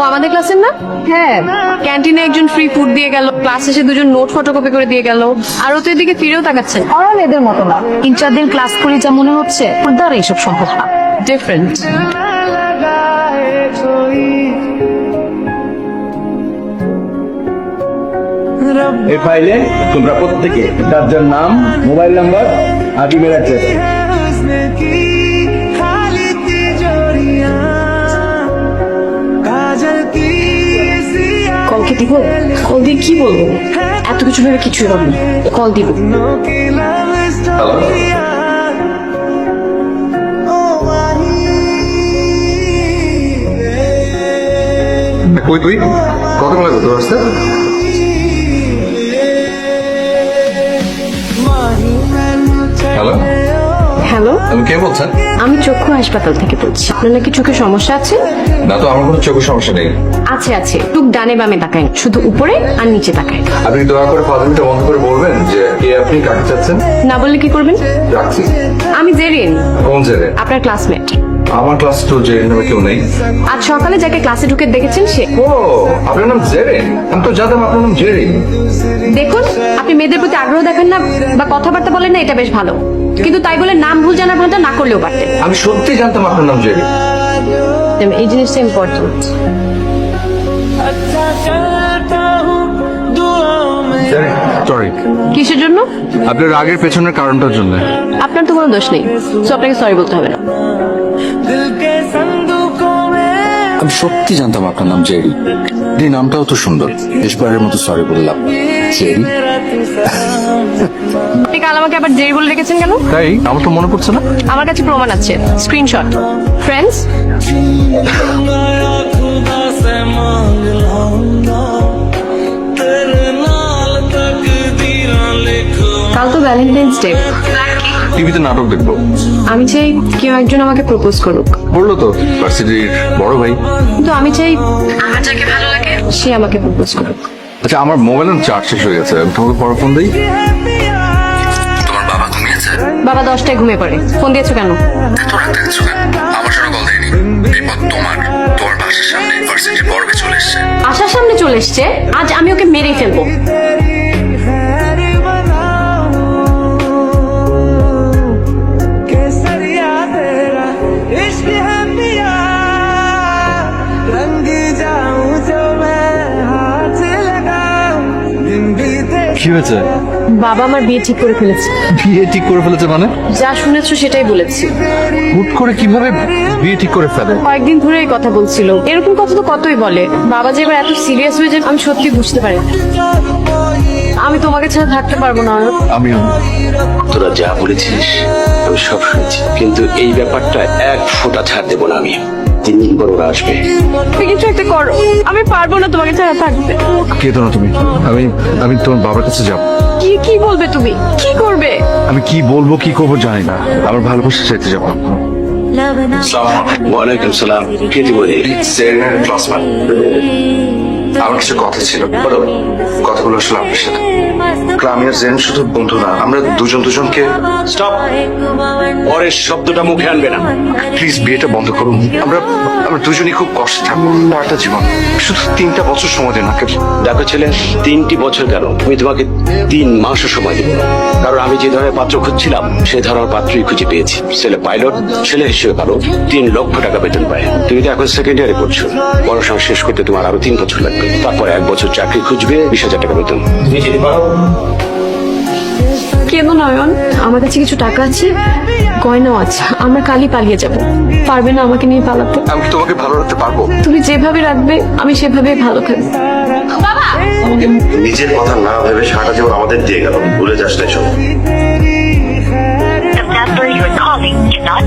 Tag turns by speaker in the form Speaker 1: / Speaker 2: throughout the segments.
Speaker 1: আমাদের ক্লাসের না?
Speaker 2: হ্যাঁ,
Speaker 1: ক্যান্টিনে একজন ফ্রি ফুড দিয়ে গেল, ক্লাস শেষে দুজন নোট ফটোকপি করে দিয়ে গেল, আর ও তো এদিকে ফিরেও তাকাচ্ছে।
Speaker 2: ওরা মেয়েদের মতো না। 3-4 দিন ক্লাস করি যা মনে হচ্ছে ওর দ্বারা এইসব সম্ভব না।
Speaker 1: ডিফারেন্ট।
Speaker 3: এই ফাইলে তোমরা প্রত্যেকে যার যার নাম, মোবাইল নাম্বার আর ইমেল অ্যাড্রেস
Speaker 1: কলকে দিব? কল দিয়ে কি বলবো? এত কিছু ভেবে কিছুই হবে না, কল দিব।
Speaker 4: কই তুই কত লাগবে তোর আসতে? হ্যালো,
Speaker 1: হ্যালো,
Speaker 4: আমি কে বলছেন?
Speaker 1: আমি চক্ষু হাসপাতাল থেকে বলছি। আপনার নাকি চোখে সমস্যা আছে?
Speaker 4: না তো, আমার কোনো চোখের সমস্যা নেই।
Speaker 1: আছে আছে, চোখ ডানে বামে তাকায়, শুধু উপরে আর নিচে তাকায়।
Speaker 4: আপনি দয়া করে ফাজলিটা বন্ধ করে বলবেন যে কে আপনি, কাকে চাচ্ছেন।
Speaker 1: না বললে কি করবেন?
Speaker 4: রাখছি।
Speaker 1: আমি জেরিন,
Speaker 4: কোন জেরে?
Speaker 1: আপনার ক্লাসমেট।
Speaker 4: আমার ক্লাস তো জেরে নামে কেউ নেই।
Speaker 1: আজ সকালে যাকে ক্লাসে ঢুকে দেখেছেন সে।
Speaker 4: ও, আপনার নাম জেরিন? আমি তো জানতাম আপনার নাম জেরিন।
Speaker 1: দেখুন, আপনি মেয়েদের প্রতি আগ্রহ দেখান না বা কথাবার্তা বলেন না, এটা বেশ ভালো, কিন্তু তাই বলে নাম ভুল জানার ভানটা না করলেও পারতেন।
Speaker 4: আমি সত্যি জানতাম আপনার নাম জেরিন।
Speaker 1: এই জিনিসটা ইম্পর্টেন্ট।
Speaker 4: সরি।
Speaker 1: কিসের জন্য?
Speaker 4: আপনার রাগের পেছনের কারণটার জন্য।
Speaker 1: আপনার তো কোনো দোষ নেই, তো আপনাকে সরি বলতে হবে না।
Speaker 4: আমি সত্যি জানতাম আপনার নাম জেরি। এই নামটাও তো সুন্দর। শেষবারের মতো সরি বললাম। জেরি?
Speaker 1: আপনি কাল আমাকে আবার জেরি বলে রেখেছেন কেন?
Speaker 4: তাই আমার তো মনে পড়ছে না।
Speaker 1: আমার কাছে প্রমাণ আছে, স্ক্রিনশট। ফ্রেন্ডস, কাল তো ভ্যালেন্টাইন্স ডে।
Speaker 4: টিভিতে নাটক দেখবো।
Speaker 1: আমি চাই কেউ একজন আমাকে প্রপোজ করুক।
Speaker 4: বললো তো ভার্সিটির বড় ভাই।
Speaker 1: কিন্তু আমি চাই আমার যাকে ভালো লাগে সে আমাকে প্রপোজ করুক।
Speaker 4: আচ্ছা, আমার মোবাইলের চার্জ শেষ হয়ে গেছে, আমি তোমাকে পরে ফোন দিই। তোমার বাবা ঘুমিয়েছে?
Speaker 1: বাবা 10টায় ঘুমিয়ে পড়ে। ফোন দিয়েছো কেন?
Speaker 4: এত রাত দেখছো কেন? আমার জন্য কল দেয়নি। বিপদ তোমার বাসার সামনে ভার্সিটির বড় ভাই চলে এসছে।
Speaker 1: আশার সামনে চলে এসছে, আজ আমি ওকে মেরেই ফেলবো।
Speaker 4: কি হয়েছে?
Speaker 1: বাবা আমার বিয়ে ঠিক করে ফেলেছে।
Speaker 4: বিয়ে ঠিক করে ফেলেছে মানে?
Speaker 1: যা শুনেছো সেটাই বলেছি।
Speaker 4: হুট করে কিভাবে বিয়ে ঠিক করে ফেলে?
Speaker 1: কয়েকদিন ধরে এই কথা বলছিল। এরকম কথা তো কতই বলে। বাবা যে এবার এত সিরিয়াস হয়ে যায় আমি সত্যি বুঝতে পারি। আমি তোমাকে ছাড়া থাকতে পারবো না।
Speaker 4: আমিও।
Speaker 5: তোরা যা বলেছিস আমি সব শুনেছি, কিন্তু এই ব্যাপারটা এক ফোঁটা ছাড় দেবো না আমি। 3 দিন পর ওরা আসবে।
Speaker 1: তুমি কিছু একটা করো, আমি পারবো না তোমাকে ছাড়া থাকতে।
Speaker 4: কেঁদো না তুমি। আমি তোমার বাবার কাছে যাব।
Speaker 1: কি কি বলবে তুমি? কি করবে?
Speaker 4: আমি কি বলবো কি করবো জানি না। আমার ভালোবাসা চাইতে যাবো।
Speaker 5: ওয়ালাইকুম সালাম। কে দিব রে?
Speaker 4: সেরেনার ক্লাসমেট। আমার কিছু কথা ছিল।
Speaker 5: বলো।
Speaker 4: কথাগুলো আসলে আপনার সাথে। আমি আর জেন শুধু বন্ধু না, আমরা দুজনকে।
Speaker 5: স্টপ। পরের শব্দটা মুখে আনবে না।
Speaker 4: প্লিজ বিয়েটা বন্ধ করুন। আমরা দুজনই খুব কষ্টে থাকবো। একটা জীবন, শুধু 3টা বছর সময় দিন আমাকে।
Speaker 5: দেখো ছেলে, 3টি বছর কেন, আমি তোমাকে 3 মাসও সময় দিব না। কারণ আমি যে ধরনের পাত্র খুঁজছিলাম সে ধরনের পাত্রই খুঁজে পেয়েছি। ছেলে পাইলট, ছেলে হিসেবে ভালো, 3 লক্ষ টাকা বেতন পায়। তুমি তো এখন সেকেন্ড ইয়ারে পড়ছো, পড়াশোনা শেষ করতে তোমার আরো 3 বছর লাগবে। তারপর 1 বছর চাকরি খুঁজবে, 20,000 টাকা বেতন। তুমি যেতে পারো।
Speaker 1: কেন নয়ন? আমার কাছে কিছু টাকা আছে, গয়নাও আছে। আমরা কালই পালিয়ে যাব। পারবে না আমাকে নিয়ে পালাতে?
Speaker 4: আমি কি তোমাকে ভালো রাখতে পারবো?
Speaker 1: তুমি যেভাবে রাখবে আমি সেভাবেই ভালো থাকবো। বাবা,
Speaker 6: আমাকে নিজের কথা না ভেবে সারাটা জীবন আমাদের দিয়ে গেল। ভুলে যাস না এসব।
Speaker 7: The number you're calling cannot.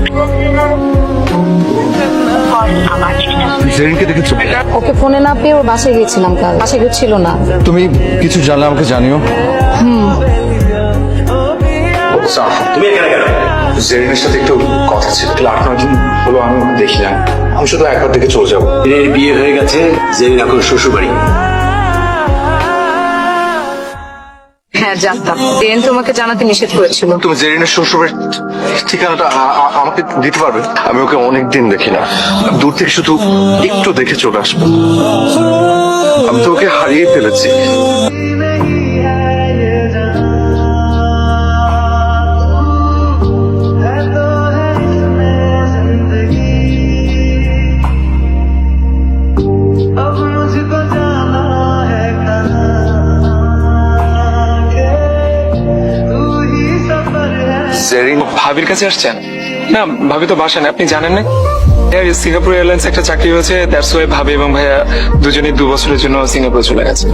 Speaker 4: জেরিনকে দেখেছো?
Speaker 2: ওকে ফোনে না পেয়ে ওর বাসায় গিয়েছিলাম কাল। বাসায় কেউ ছিল না।
Speaker 4: তুমি কিছু জানলে আমাকে জানিও।
Speaker 6: তুমি এখানে কেন?
Speaker 4: জেরিনের সাথে একটু কথা ছিল। 8-9 দিন হলো আমি ওকে দেখি না। আমি শুধু একবার দেখে চলে যাবো।
Speaker 5: এর বিয়ে হয়ে গেছে, জেরিন এখন শ্বশুর বাড়ি।
Speaker 2: হ্যাঁ জানতাম, দেন তোমাকে জানাতে নিষেধ করেছিল।
Speaker 8: তুমি জেরিনের শ্বশুরের ঠিকানাটা আমাকে দিতে পারবে? আমি ওকে অনেকদিন দেখি না, দূর থেকে শুধু একটু দেখে চলে আসবো। আমি তো ওকে হারিয়ে ফেলেছি। জেরিন
Speaker 9: ভাবির কাছে আসছেন? না, ভাবি তো বাসা নেই, আপনি জানেন না? সিঙ্গাপুর এয়ারলাইন্স একটা চাকরি হয়েছে, দ্যাটস ওয়াই ভাবি এবং ভাইয়া দুজনেই 2 বছরের জন্য সিঙ্গাপুরে চলে গেছে।